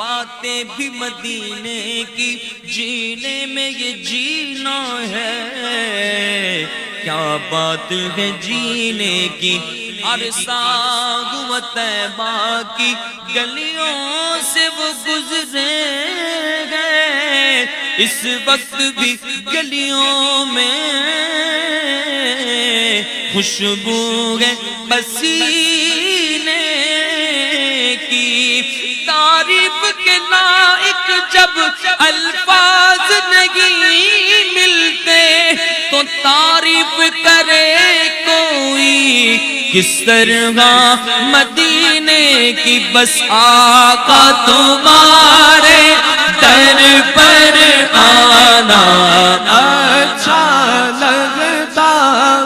باتیں بھی مدینے کی، جینے میں یہ جینا ہے، کیا بات ہے جینے کی۔ عرصہ ہوا طیبہ کی گلیوں سے وہ گزرے گئے، اس وقت بھی گلیوں میں خوشبو ہے پسینے کی۔ تعریف کے لائق جب الفاظ نہیں ملتے تو تعریف کرے کوئی کس طرح مدینے کی۔ بس آقا تمہارے در پر آنا اچھا لگتا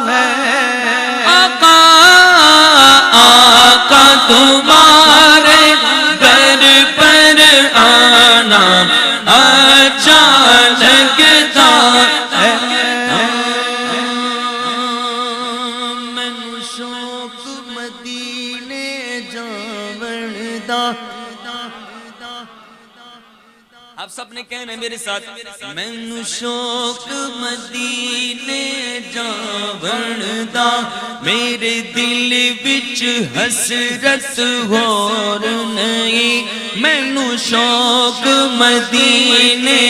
ہے، آقا آقا تمہارے در پر آنا اچھا لگتا ہے۔ مینوں شوق مدینے جاون دا، آپ سب نے کہنا ہے میرے ساتھ، مینوں شوق مدینے جاون دا، میرے دل وچ حسرت ہور نہیں، مینوں شوق مدینے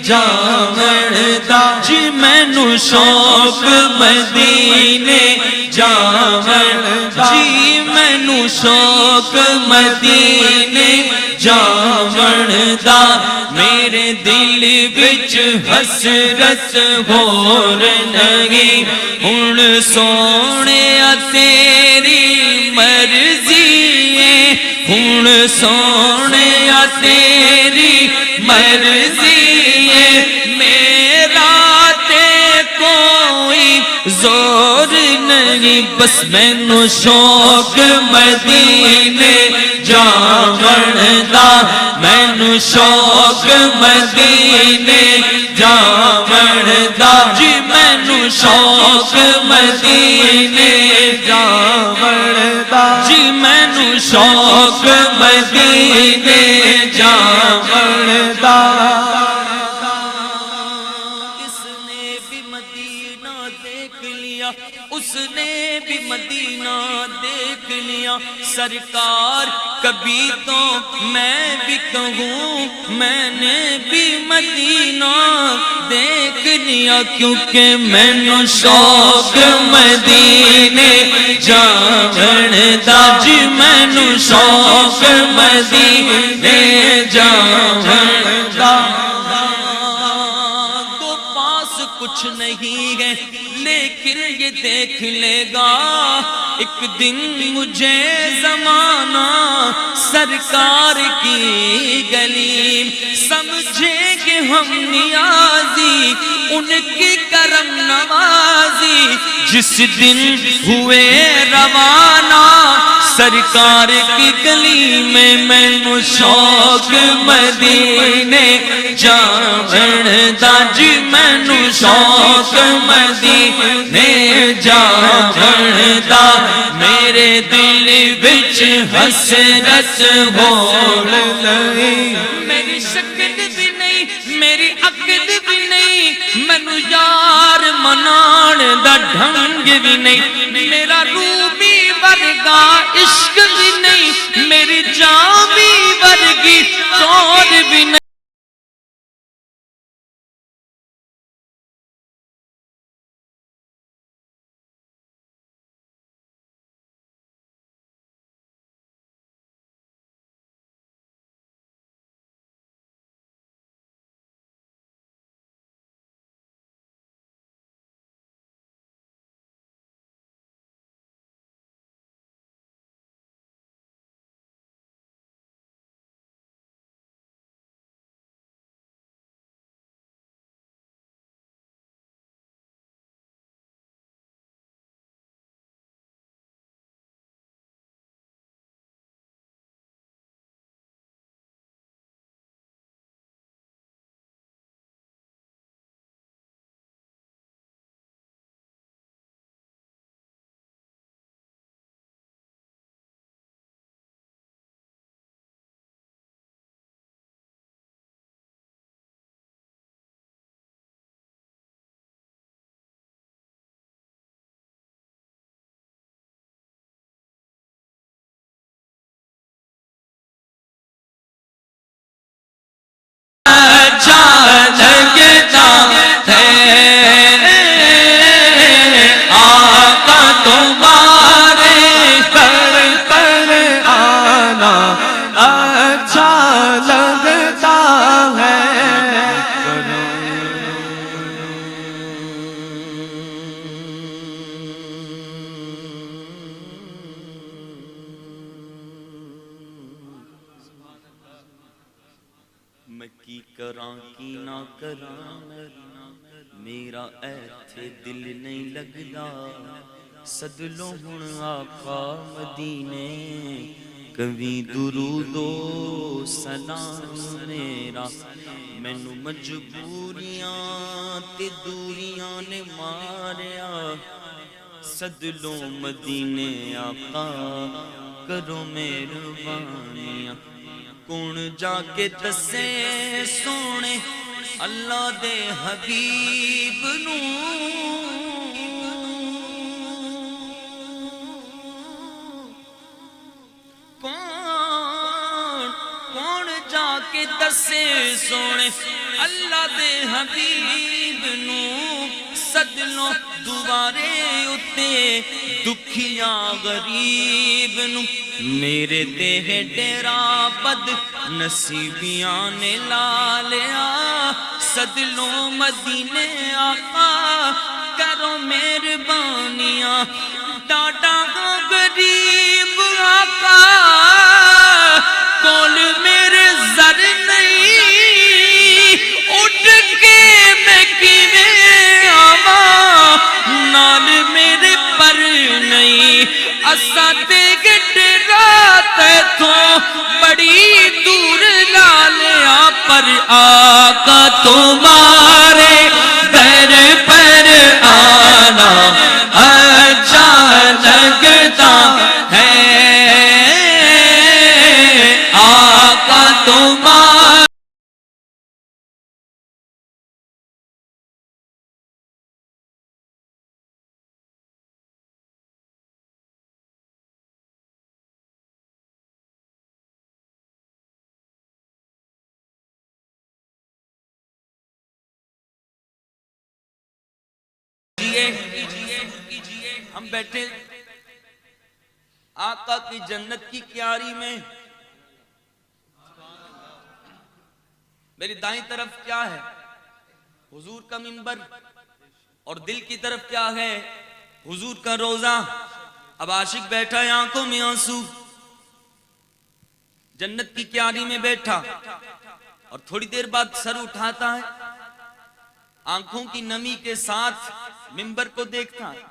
جاون دا، جی مینوں شوق مدینے جاون دا، جی مینوں شوق مدینے جاون دا، میرے دل وچ حسرت ہور نہیں، ہن سونیا تیری مرضی ہے، ہن سونیا تیری مرضی ہے، میرا تے کوئی زور نہیں، بس مینوں شوق مدینے جاون دا، مینوں شوق مدینے جاون دا، جی مینوں شوق مدینے جاون دا، جی مینوں شوق مدینے جاون دا۔ اس نے بھی مدینہ دیکھ لیا، اس نے بھی مدینہ دیکھ لیا، سرکار کبھی تو میں بھی کہوں میں نے بھی مدینہ دیکھ لیا، کیونکہ مینوں شوق مدینے جاون دا، جی مینوں شوق مدینے جاون دا۔ تو پاس کچھ نہیں ہے لیکن یہ دیکھ لے گا ایک دن مجھے زمانہ، سرکار کی گلی سمجھیں گے ہم نیازی، ان کی کرم نوازی، جس دن ہوئے روانہ سرکار کی گلی میں، مینوں شوق مدینے جاون دا، جی مینوں شوق مدینے جاون دا، میرے دل وچ حسرت ہور نہیں، میری شکل بھی نہیں میری عقل بھی نہیں، مینوں یار منان دا ڈھنگ بھی نہیں، میرا رومی ورگا عشق بھی نہیں، میری جامی ورگی طور بھی نہیں۔ میں کی کراں کی نہ کراں میرا ایتھے دل نہیں لگدا سدلو ہن آقا مدینے کبھی درود و سلام میرا مینوں مجبوریاں تے دوریاں نے ماریا سدلو مدینے آقا کرو مہربانیاں کون جا کے دسے سونے اللہ دے حبیب کون جا کے دسے سونے اللہ دے حبیب نو سدلو دوبارے اتے دکھیاں غریب نو میرے تے ڈیرا بد نصیبیاں نے لا لیا سدلو مدینے آقا کرو مہربانیاں ڈاڈا غریب آقا کول میرے زر نہیں اٹھ کے میں کیویں آواں نال میرے پر نہیں اساں تے ڈیرا تیتھوں بڑی دور لا لیا پر آقا تمہارے در پر آنا اچھا لگتا ہے آقا تمہارے ہم بیٹھے آقا کی جنت کی کیاری میں میری دائیں طرف کیا ہے حضور کا منبر اور دل کی طرف کیا ہے حضور کا روزہ اب عاشق بیٹھا ہے آنکھوں میں آنسو جنت کی کیاری میں بیٹھا اور تھوڑی دیر بعد سر اٹھاتا ہے آنکھوں کی نمی کے ساتھ منبر کو دیکھتا ہے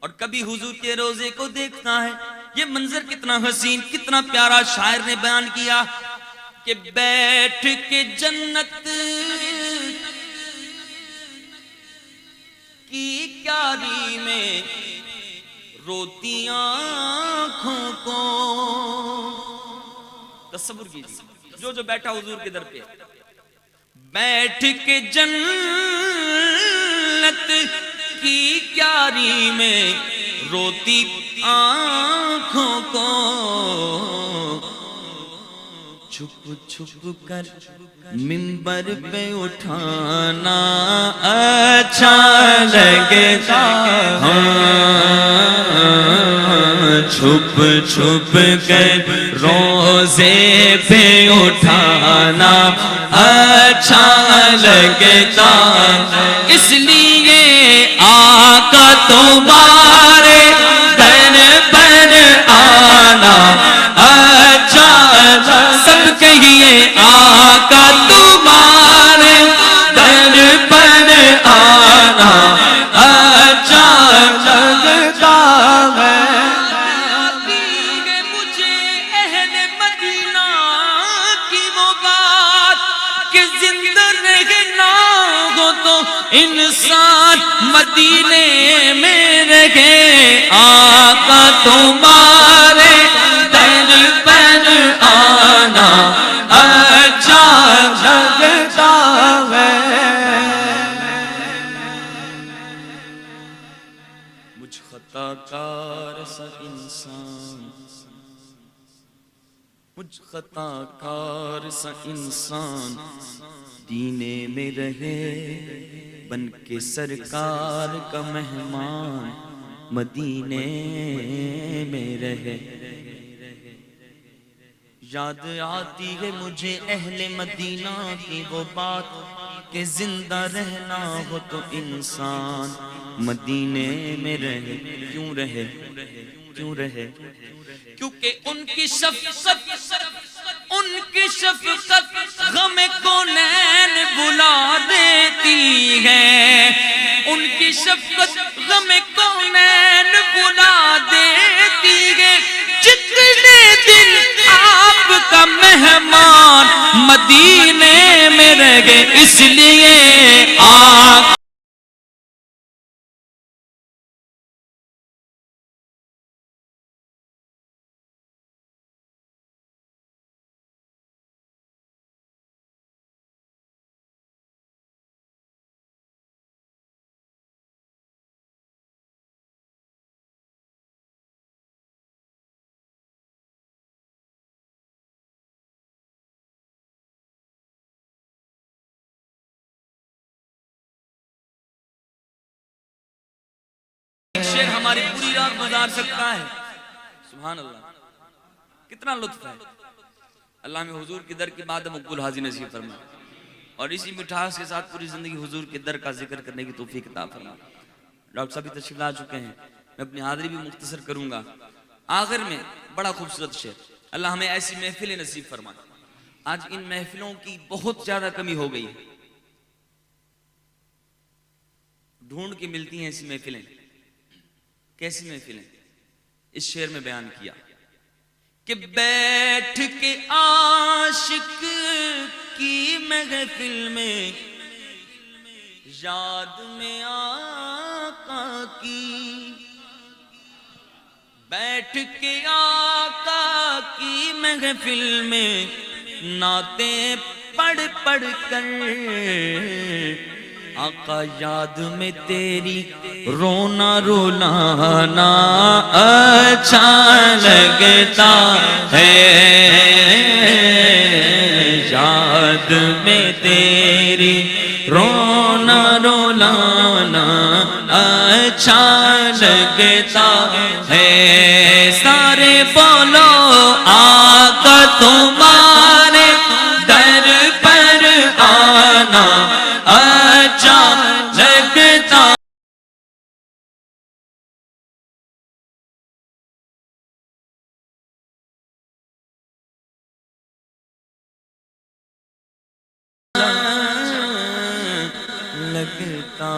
اور کبھی حضور کے روزے کو دیکھتا ہے یہ منظر کتنا حسین کتنا پیارا شاعر نے بیان کیا کہ بیٹھ کے جنت کی کیاری میں روتی آنکھوں کو تصور کیجیے جو بیٹھا حضور کے در پہ بیٹھ کے جنت کی کیاری میں روتی آنکھوں کو چھپ چھپ کر منبر پہ اٹھانا اچھا لگتا چھپ چھپ کر روزے پہ اٹھانا اچھا لگتا اس لیے آقا تمہارے در پر آنا اچھا سب کہیے آقا تمہارے در پر آنا اچھا لگتا ہے مجھے اہل مدینہ کی وہ بات کہ زندہ رہنا ہو تو انسان مدینے میں رہے آقا تمہارے در پر آنا اچھا لگتا ہے مجھ خطا کار سا انسان مجھ خطا کار سا انسان دینے میں رہے بن کے سرکار کا مہمان مدینے میں رہے یاد آتی ہے مجھے اہل مدینہ کی وہ بات کہ زندہ رہنا ہو تو انسان مدینے میں رہے کیوں رہے کیونکہ ان کی شفقت غم کی شفقت غم کونین بلا دیتی ہے، جتنے دن آپ کا مہمان مدینے میں رہ گئے، اس لیے آپ شعر ہماری پوری رات گزار سکتا ہے۔ سبحان اللہ، کتنا لطف ہے۔ اللہ میں حضور کے در کی بات مقبول حاضر نصیب فرمائے، اور اسی مٹھاس کے ساتھ پوری زندگی حضور کے در کا ذکر کرنے کی توفیق عطا فرمائے۔ ڈاکٹر صاحب بھی تشریف لا چکے ہیں، میں اپنی حاضری بھی مختصر کروں گا۔ آخر میں بڑا خوبصورت شعر، اللہ ہمیں ایسی محفلیں نصیب فرمائے۔ آج ان محفلوں کی بہت زیادہ کمی ہو گئی ہے، ڈھونڈ کے ملتی ہیں ایسی محفلیں۔ کیسی محفلیں؟ اس شعر میں بیان کیا کہ بیٹھ کے عاشق کی محفل میں، یاد میں آقا کی، بیٹھ کے آقا کی محفل میں نعتیں پڑھ پڑھ کر، آقا یاد میں تیری رونا رولانا اچھا لگتا ہے، یاد میں تیری رونا رولانا اچھا لگتا ہے، سارے بولو آقا تمہارے در پر آنا اچھا لگتا لگتا